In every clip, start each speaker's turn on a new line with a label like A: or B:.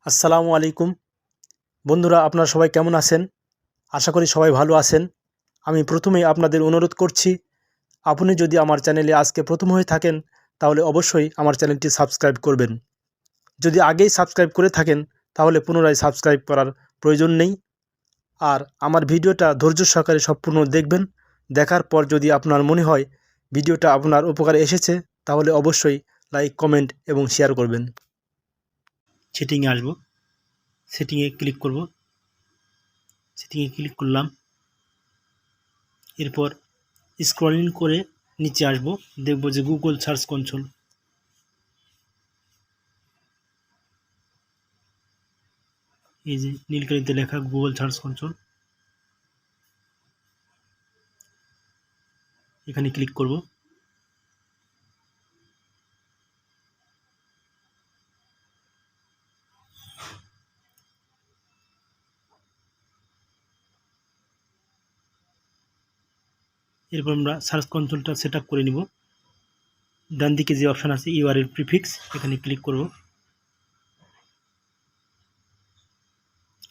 A: আসসালামু আলাইকুম বন্ধুরা, আপনারা সবাই কেমন আছেন? আশা করি সবাই ভালো আছেন। আমি প্রথমেই আপনাদের অনুরোধ করছি, আপনি যদি আমার চ্যানেলে আজকে প্রথম হয়ে থাকেন তাহলে অবশ্যই আমার চ্যানেলটি সাবস্ক্রাইব করবেন। যদি আগেই সাবস্ক্রাইব করে থাকেন তাহলে পুনরায় সাবস্ক্রাইব করার প্রয়োজন নেই। আর আমার ভিডিওটা ধৈর্য সহকারে সম্পূর্ণ দেখবেন। দেখার পর যদি আপনার মনে হয় ভিডিওটা আপনার উপকারে এসেছে তাহলে অবশ্যই লাইক, কমেন্ট এবং শেয়ার করবেন। সেটিংয়ে আসব, সেটিংয়ে ক্লিক করব। সেটিংয়ে ক্লিক করলাম। এরপর স্ক্রলিং করে নিচে আসব, দেখব যে গুগল সার্চ কনসোল। এই যে নীলকালিতে লেখা গুগল সার্চ কনসোল, এখানে ক্লিক করব। এরপর আমরা সার্চ কনসোলটা সেট আপ করে নিব। ডান দিকে যে অপশান আছে ইউআরএল প্রিফিক্স, এখানে ক্লিক করব।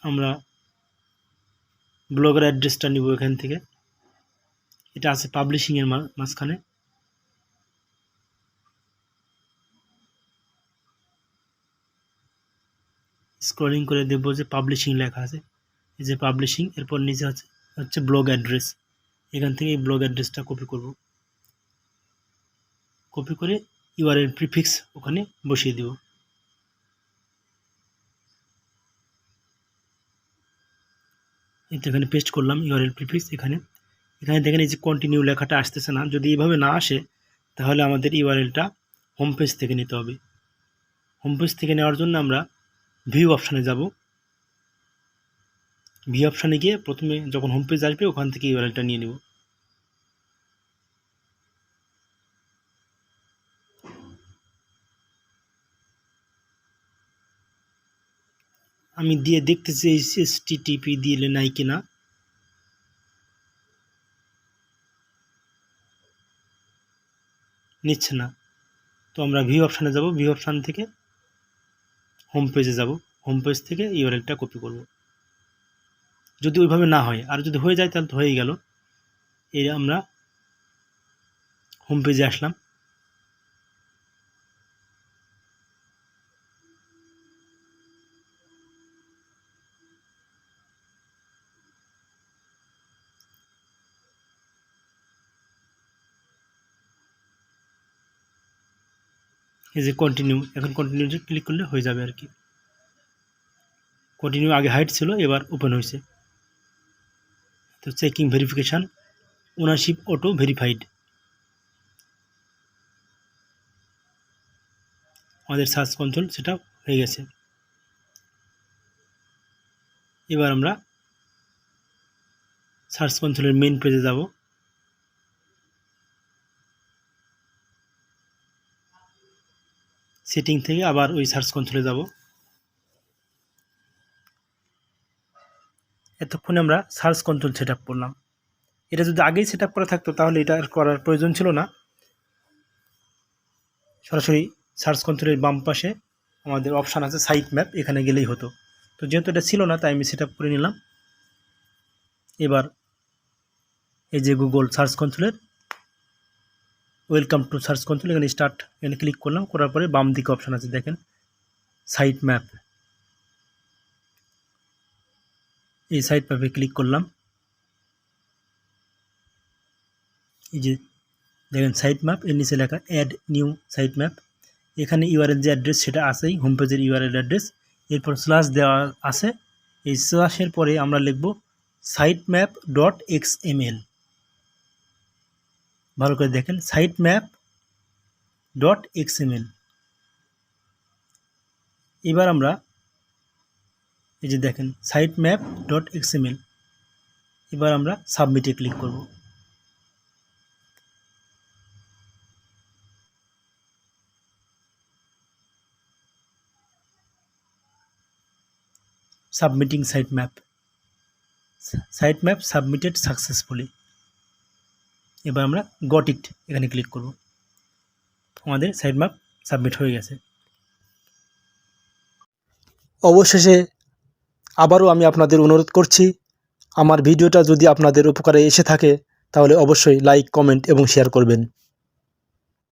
A: আমরা ব্লগের অ্যাড্রেসটা নিব এখান থেকে। এটা আছে পাবলিশিংয়ের মাঝখানে। স্ক্রলিং করে দেখব যে পাবলিশিং লেখা আছে, এই যে পাবলিশিং। এরপর নিচে হচ্ছে ব্লগ অ্যাড্রেস। এখান থেকে এই ব্লগ অ্যাড্রেসটা কপি করব। কপি করে ইউআরএল প্রিফিক্স ওখানে বসিয়ে দেব। এখানে পেস্ট করলাম ইউআরএল প্রিফিক্স। এখানে দেখেন এই যে কন্টিনিউ লেখাটা আসতেছে না। যদি এইভাবে না আসে তাহলে আমাদের ইউআরএলটা হোম পেজ থেকে নিতে হবে। হোম পেজ থেকে নেওয়ার জন্য আমরা ভিউ অপশানে যাব। ভিউ অপশানে গিয়ে প্রথমে যখন হোম পেজ আসবে ওখান থেকে ইউআরএলটা নিয়ে নেব। আমি দিয়ে দেখতেছি HTTP দিলে নাই কিনা। নিচ্ছে না, তো আমরা ভিউ অপশানে যাব। ভিউ অপশান থেকে হোম পেজে যাব। হোম পেজ থেকে ইউআরএলটা কপি করব। যদি ওইভাবে না হয়, আর যদি হয়ে যায় তাহলে তো হয়েই গেল। এই আমরা হোম পেজে আসলাম। এই যে কন্টিনিউ, এখন কন্টিনিউতে ক্লিক করলে হয়ে যাবে আর কি। কন্টিনিউ আগে হাইড ছিল, এবার ওপেন হয়েছে। তো checking verification, ownership auto verified. আমাদের সার্চ কনসোল সেটা হয়ে গেছে। এবার আমরা সার্চ কনসোলের মেইন পেজে যাব। সেটিং থেকে আবার ওই সার্চ কনসোলে যাব। এতক্ষণে আমরা সার্চ কনসোল সেট আপ করলাম। এটা যদি আগেই সেট আপ করা থাকতো তাহলে এটা আর করার প্রয়োজন ছিল না। সরাসরি সার্চ কনসোলের বাম পাশে আমাদের অপশান আছে সাইট ম্যাপ, এখানে গেলেই হতো। তো যেহেতু এটা ছিল না তাই আমি সেট আপ করে নিলাম। এবার এই যে গুগল সার্চ কনসোলের ওয়েলকাম টু সার্চ কনসোল, এখানে স্টার্ট, এখানে ক্লিক করলাম। করার পরে বাম দিকে অপশান আছে দেখেন সাইট ম্যাপ। এই সাইট ম্যাপে ক্লিক করলাম। এই যে দেখেন সাইট ম্যাপ, এর নিচে লেখা অ্যাড নিউ সাইট ম্যাপ। এখানে ইউআরএল যে অ্যাড্রেস সেটা আছেই, হোম পেজের ইউআরএল অ্যাড্রেস। এরপর স্ল্যাশ দেওয়া আছে। এই স্ল্যাশের পরে আমরা লিখব sitemap.xml। ভালো করে দেখেন sitemap.xml। এবার আমরা এই যে দেখেন sitemap.xml। এবার আমরা সাবমিটে ক্লিক করব। Submitting sitemap submitted successfully. এবার আমরা গট ইট এখানে ক্লিক করব। আমাদের সাইটম্যাপ সাবমিট হয়ে গেছে। অবশেষে আবারও আমি আপনাদের অনুরোধ করছি, আমার ভিডিওটা যদি আপনাদের উপকারে এসে থাকে তাহলে অবশ্যই লাইক, কমেন্ট এবং শেয়ার করবেন।